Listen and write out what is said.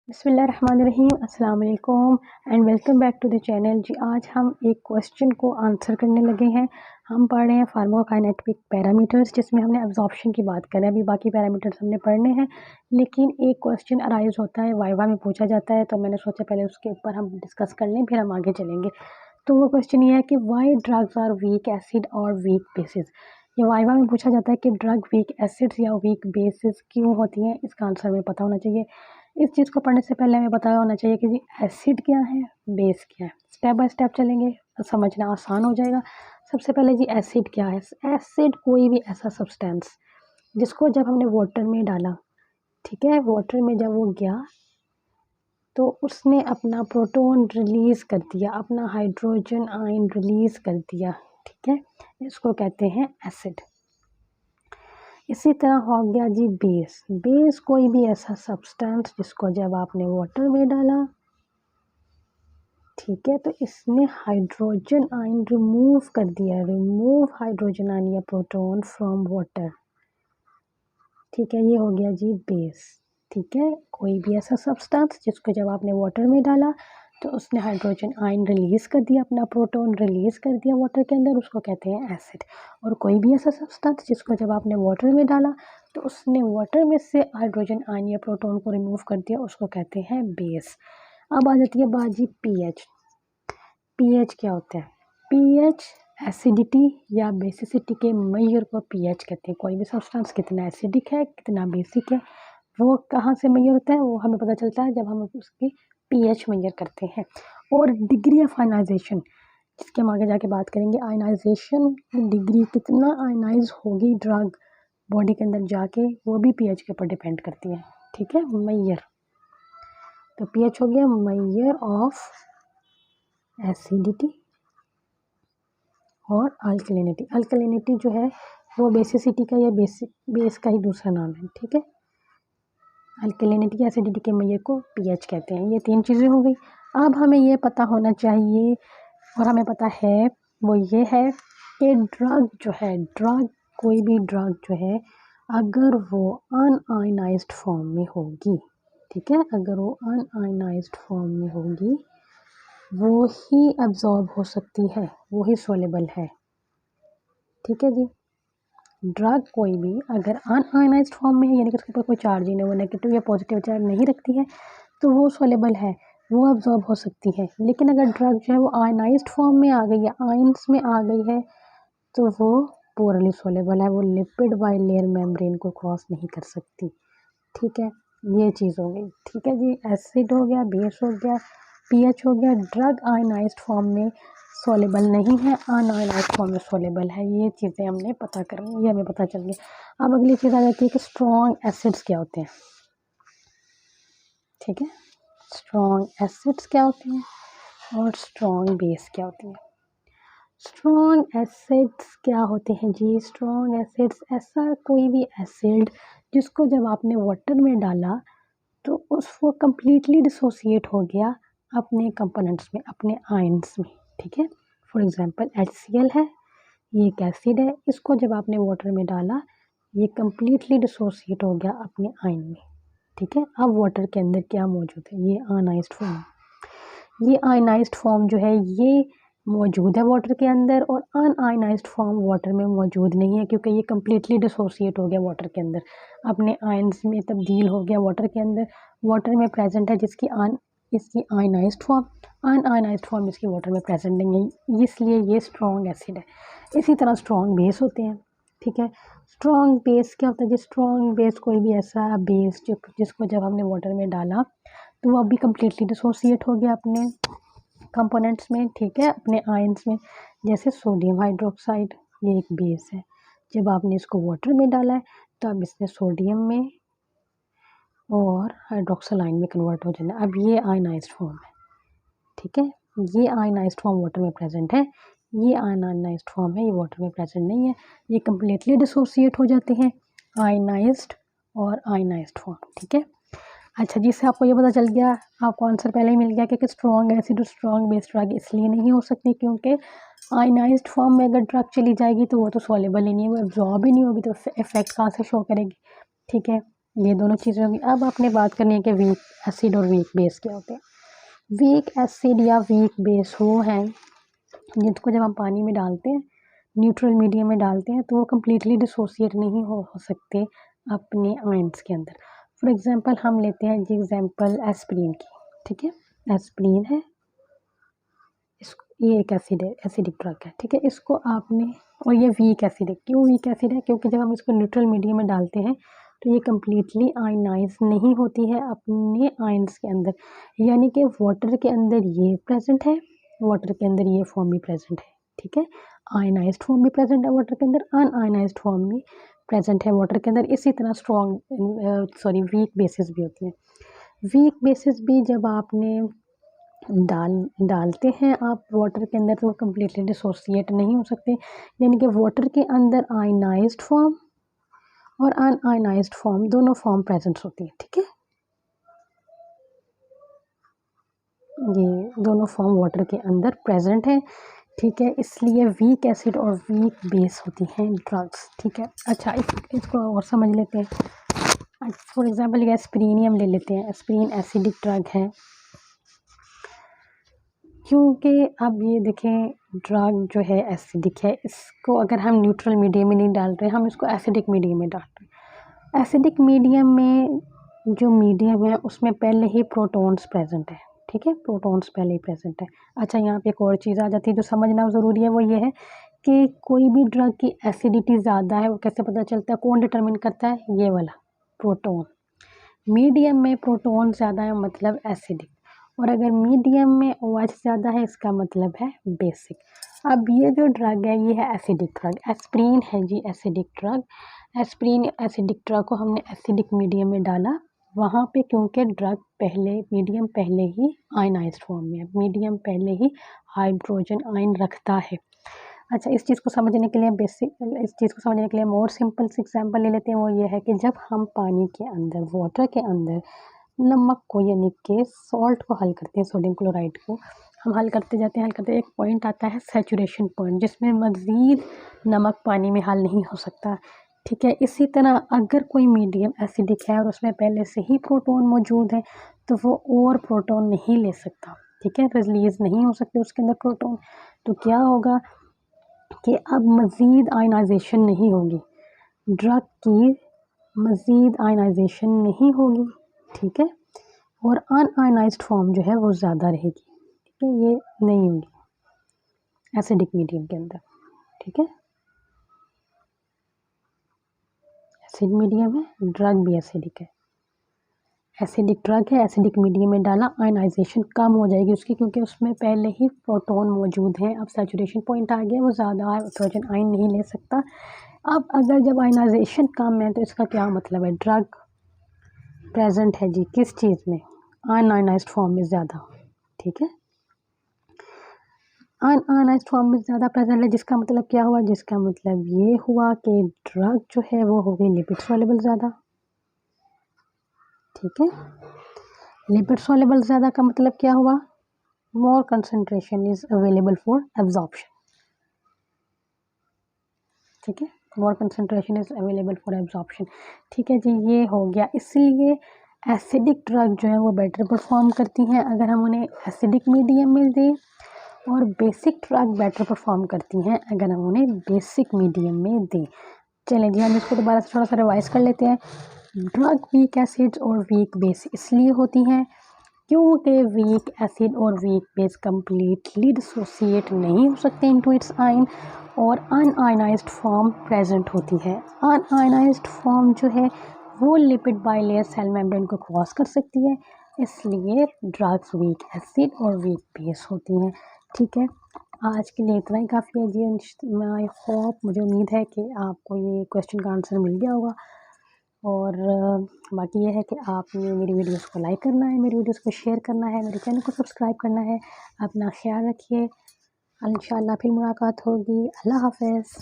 बिस्मिल्लाहिर्रहमानिर्रहीम अस्सलाम वालेकुम and welcome back to the channel. जी आज हम एक क्वेश्चन को आंसर करने लगे हैं। हम पढ़ रहे हैं फार्माकोकाइनेटिक पैरामीटर्स, जिसमें हमने एब्जॉर्प्शन की बात करें। अभी बाकी पैरामीटर्स हमने पढ़ने हैं, लेकिन एक क्वेश्चन अराइज होता है, वाइवा में पूछा जाता है, तो मैंने सोचा पहले उसके ऊपर हम डिस्कस कर लें, फिर हम आगे चलेंगे। तो वो क्वेश्चन ये है कि why drugs are weak acid और वीक बेसिस। ये वाइवा में पूछा जाता है कि ड्रग वीक एसिड्स या वीक बेसिस क्यों होती हैं। इसका आंसर हमें पता होना चाहिए। इस चीज़ को पढ़ने से पहले हमें पता होना चाहिए कि जी एसिड क्या है, बेस क्या है। स्टेप बाय स्टेप चलेंगे तो समझना आसान हो जाएगा। सबसे पहले जी एसिड क्या है। एसिड कोई भी ऐसा सब्सटेंस जिसको जब हमने वाटर में डाला, ठीक है, वाटर में जब वो गया तो उसने अपना प्रोटॉन रिलीज़ कर दिया, अपना हाइड्रोजन आयन रिलीज़ कर दिया, ठीक है, इसको कहते हैं एसिड। इसी तरह हो गया जी बेस। बेस कोई भी ऐसा सब्सटेंस जिसको जब आपने वाटर में डाला, ठीक है, तो इसने हाइड्रोजन आयन रिमूव कर दिया, रिमूव हाइड्रोजन आयन या प्रोटॉन फ्रॉम वाटर, ठीक है, ये हो गया जी बेस। ठीक है, कोई भी ऐसा सब्सटेंस जिसको जब आपने वाटर में डाला तो उसने हाइड्रोजन आयन रिलीज़ कर दिया, अपना प्रोटॉन रिलीज़ कर दिया वाटर के अंदर, उसको कहते हैं एसिड। और कोई भी ऐसा सब्सटेंस जिसको जब आपने वाटर में डाला तो उसने वाटर में से हाइड्रोजन आयन या प्रोटॉन को रिमूव कर दिया, उसको कहते हैं बेस। अब आ जाती है बात जी पीएच। पीएच क्या होता है? पीएच एसिडिटी या बेसिसिटी के मेजर को पीएच कहते हैं। कोई भी सब्सटेंस कितना एसिडिक है, कितना बेसिक है, वो कहाँ से मेजर होता है, वो हमें पता चलता है जब हम उसकी पीएच मेजर करते हैं। और डिग्री ऑफ आयनाइजेशन, जिसके हम आगे जाके बात करेंगे, आयनाइजेशन डिग्री, कितना आयनाइज होगी ड्रग बॉडी के अंदर जाके, वो भी पीएच के ऊपर डिपेंड करती है। ठीक है, मेजर। तो पीएच हो गया मेजर ऑफ एसिडिटी और अल्कलिनिटी। अल्कलिनिटी जो है वो बेसिसिटी का या बेस का ही दूसरा नाम है। ठीक है, अल्कलिनिटी या एसिडिटी के मेजर को पीएच कहते हैं। ये तीन चीज़ें हो गई। अब हमें ये पता होना चाहिए, और हमें पता है, वो ये है कि ड्रग जो है, ड्रग कोई भी ड्रग जो है, अगर वो अनआयनाइज्ड फॉर्म में होगी, ठीक है, अगर वो अनआयनाइज्ड फॉर्म में होगी, वो ही एब्जॉर्ब हो सकती है, वो ही सोलेबल है। ठीक है जी, ड्रग कोई भी अगर अनआयनाइज्ड फॉर्म में है, यानी कि उसके ऊपर कोई चार्ज ही नहीं, वो नेगेटिव या पॉजिटिव चार्ज नहीं रखती है, तो वो सोलेबल है, वो एब्जॉर्ब हो सकती है। लेकिन अगर ड्रग जो है वो आयनाइज्ड फॉर्म में आ गई है, आयंस में आ गई है, तो वो पोरली सोलेबल है, वो लिपिड बाइलेयर मेम्ब्रेन को क्रॉस नहीं कर सकती। ठीक है, ये चीज़ हो गई। ठीक है जी, एसिड हो गया, बेस हो गया, पीएच हो गया। ड्रग आयनाइज्ड फॉर्म में सोलेबल नहीं है, अनआयनाइज्ड फॉर्म में सोलेबल है। ये चीज़ें हमने पता करनी, ये हमें पता चल गया। अब अगली चीज़ आ जाती है कि स्ट्रॉन्ग एसिड्स क्या होते हैं। ठीक है, स्ट्रॉन्ग एसिड्स क्या होती हैं और स्ट्रॉन्ग बेस क्या होती है। स्ट्रॉन्ग एसिड्स क्या होते हैं जी? स्ट्रॉन्ग एसिड्स ऐसा कोई भी एसिड जिसको जब आपने वाटर में डाला तो वो कम्प्लीटली डिसोसिएट हो गया अपने कंपोनेंट्स में, अपने आयंस में। ठीक है, फॉर एग्जांपल HCl है, ये एक एसिड है, इसको जब आपने वाटर में डाला, ये कम्प्लीटली डिसोसिएट हो गया अपने आयन में। ठीक है, अब वाटर के अंदर क्या मौजूद है? ये आयनाइज्ड फॉर्म। ये आयनाइज्ड फॉर्म जो है ये मौजूद है वाटर के अंदर, और अनआयनाइज्ड फॉर्म वाटर में मौजूद नहीं है, क्योंकि ये कम्प्लीटली डिसोसिएट हो गया वाटर के अंदर, अपने आयंस में तब्दील हो गया वाटर के अंदर। वाटर में प्रेजेंट है इसकी आयनाइज्ड फॉर्म, अनआयनाइज्ड फॉर्म इसकी वाटर में प्रेजेंट नहीं है, इसलिए ये स्ट्रॉन्ग एसिड है। इसी तरह स्ट्रॉन्ग बेस होते हैं। ठीक है, स्ट्रॉन्ग बेस क्या होता है जी? स्ट्रॉन्ग बेस कोई भी ऐसा बेस जिसको जब हमने वाटर में डाला तो वो अभी कम्प्लीटली डिसोसिएट हो गया अपने कंपोनेंट्स में। ठीक है, अपने आयंस में। जैसे सोडियम हाइड्रोक्साइड, ये एक बेस है, जब आपने इसको वाटर में डाला है तो अब इसने सोडियम में और हाइड्रोक्सल आयन में कन्वर्ट हो जाना। अब ये आयनाइज्ड फॉर्म है। ठीक है, ये आयनाइज्ड फॉर्म वाटर में प्रेजेंट है, ये अनआयनाइज्ड फॉर्म है, ये वाटर में प्रेजेंट नहीं है। ये कम्प्लीटली डिसोसिएट हो जाते हैं, आयनाइज्ड और आयनाइज्ड फॉर्म। ठीक है, अच्छा, जिससे आपको ये पता चल गया, आपको आंसर पहले ही मिल गया कि स्ट्रॉन्ग एसिड और स्ट्रॉन्ग बेस ड्रग इसलिए नहीं हो सकती क्योंकि आयनाइज्ड फॉर्म में अगर ड्रग चली जाएगी तो वो तो सॉल्युबल ही नहीं है, वो एब्जॉर्ब ही नहीं होगी, तो इफेक्ट कहाँ से शो करेगी। ठीक है, ये दोनों चीज़ें होंगी। अब आपने बात करनी है कि वीक एसिड और वीक बेस क्या होते हैं। वीक एसिड या वीक बेस वो हैं जिनको जब हम पानी में डालते हैं, न्यूट्रल मीडियम में डालते हैं, तो वो कम्प्लीटली डिसोसिएट नहीं हो सकते अपने आयंस के अंदर। फॉर एग्ज़ाम्पल हम लेते हैं जी एग्ज़ाम्पल एस्पिरिन की, ठीक है। एस्पिरिन है, ये एक एसिड है, एसिडिक ड्रग है, ठीक है। इसको आपने, और ये वीक एसिड है। क्यों वीक एसिड है? क्योंकि जब हम इसको न्यूट्रल मीडियम में डालते हैं तो ये कम्प्लीटली आयनाइज नहीं होती है अपने आयंस के अंदर, यानी कि वाटर के अंदर ये प्रेजेंट है, वाटर के अंदर ये फॉर्म भी प्रेजेंट है, ठीक है। आयनाइज्ड फॉर्म भी प्रेजेंट है वाटर के अंदर, अनआयनाइज्ड फॉर्म भी प्रेजेंट है वाटर के अंदर। इसी तरह वीक बेसिस भी होती हैं। वीक बेसिस भी जब आपने डालते हैं आप वाटर के अंदर, तो वो कम्प्लीटली डिसोसिएट नहीं हो सकते, यानी कि वाटर के अंदर आयनाइज्ड फॉर्म और अनआयनाइज्ड फॉर्म दोनों फॉर्म प्रेजेंट होती है, ठीक है। ये दोनों फॉर्म वाटर के अंदर प्रेजेंट है, ठीक है। इसलिए वीक एसिड और वीक बेस होती हैं ड्रग्स, ठीक है। अच्छा, इसको और समझ लेते हैं। फॉर एग्जांपल ये एस्पिरिन हम ले लेते हैं। एस्पिरिन एसिडिक ड्रग है, क्योंकि अब ये देखें ड्रग जो है एसिडिक है, इसको अगर हम न्यूट्रल मीडियम में नहीं डाल रहे, हम इसको एसिडिक मीडियम में डाल रहे हैं। एसिडिक मीडियम में जो मीडियम है उसमें पहले ही प्रोटॉन्स प्रेजेंट है, ठीक है। प्रोटॉन्स पहले ही प्रेजेंट है। अच्छा, यहाँ पे एक और चीज़ आ जाती है जो समझना ज़रूरी है, वो ये है कि कोई भी ड्रग की एसिडिटी ज़्यादा है वो कैसे पता चलता है, कौन डिटरमिन करता है? ये वाला प्रोटॉन। मीडियम में प्रोटॉन ज़्यादा है मतलब एसिडिक, और अगर मीडियम में OH ज़्यादा है इसका मतलब है बेसिक। अब ये जो ड्रग है ये है एसिडिक ड्रग, एस्पिरिन है जी acidic drug. Aspirin acidic drug को हमने एसिडिक मीडियम में डाला वहाँ पे, क्योंकि ड्रग मीडियम पहले ही आयनाइज्ड फॉर्म में है, मीडियम पहले ही हाइड्रोजन आयन रखता है। अच्छा, इस चीज़ को समझने के लिए मोर सिंपल से एग्जांपल ले लेते हैं। वो ये है कि जब हम पानी के अंदर, वाटर के अंदर नमक को यानी कि सॉल्ट को हल करते हैं, सोडियम क्लोराइड को हम हल करते जाते हैं, एक पॉइंट आता है सैचुरेशन पॉइंट, जिसमें मज़ीद नमक पानी में हल नहीं हो सकता, ठीक है। इसी तरह अगर कोई मीडियम एसिडिक है और उसमें पहले से ही प्रोटॉन मौजूद है तो वो और प्रोटॉन नहीं ले सकता, ठीक है, रिलीज़ नहीं हो सकते उसके अंदर प्रोटॉन। तो क्या होगा कि अब मज़ीद आयनाइजेशन नहीं होगी, ड्रग की मज़ीद आयनाइजेशन नहीं होगी, ठीक है, और अनआयनाइज्ड फॉर्म जो है वो ज़्यादा रहेगी, ठीक है, ये नहीं होगी एसिडिक मीडियम के अंदर, ठीक है। एसिड मीडियम है, ड्रग भी एसिडिक है, एसिडिक ड्रग है, एसिडिक मीडियम में डाला, आयनाइजेशन कम हो जाएगी उसकी, क्योंकि उसमें पहले ही प्रोटॉन मौजूद हैं। अब सैचुरेशन पॉइंट आ गया, वो ज़्यादा हाइड्रोजन आयन नहीं ले सकता। अब अगर जब आयनाइजेशन कम है तो इसका क्या मतलब है, ड्रग प्रेजेंट है जी किस चीज़ में, अनआयनाइज्ड फॉर्म में ज़्यादा, ठीक है, अनआयनाइज्ड फॉर्म में ज़्यादा प्रेजेंट है। जिसका मतलब क्या हुआ, जिसका मतलब ये हुआ कि ड्रग जो है वो हो गई लिपिड सॉल्युबल ज़्यादा, ठीक है। लिपिड सॉल्युबल ज़्यादा का मतलब क्या हुआ, more concentration is available for absorption, ठीक है, more concentration is available for absorption, ठीक है जी, ये हो गया। इसलिए एसिडिक ड्रग जो है वो बेटर परफॉर्म करती हैं अगर हम उन्हें एसिडिक मीडियम में दें, और बेसिक ड्रग बेटर परफॉर्म करती हैं अगर हम उन्हें बेसिक मीडियम में दें। चलें जी, हम इसको दोबारा से थोड़ा सा रिवाइज कर लेते हैं। ड्रग वीक एसिड्स और वीक बेस इसलिए होती हैं क्योंकि वीक एसिड और वीक बेस कम्प्लीटली डिसोसिएट नहीं हो सकते इनटू इट्स आयन, और अनआयनाइज्ड फॉर्म प्रेजेंट होती है। अनआयनाइज्ड फॉर्म जो है वो लिपिड बाइलेयर सेल मेम्ब्रेन को क्रॉस कर सकती है, इसलिए ड्रग्स वीक एसिड और वीक बेस होती हैं, ठीक है। आज के लिए इतना ही काफ़ी है जी। आई होप, मुझे उम्मीद है कि आपको ये क्वेश्चन का आंसर मिल गया होगा, और बाकी ये है कि आपने मेरी वीडियोस को लाइक करना है, मेरी वीडियोस को शेयर करना है, मेरे चैनल को सब्सक्राइब करना है। अपना ख्याल रखिए, इंशाल्लाह फिर मुलाकात होगी। अल्लाह हाफ़िज़।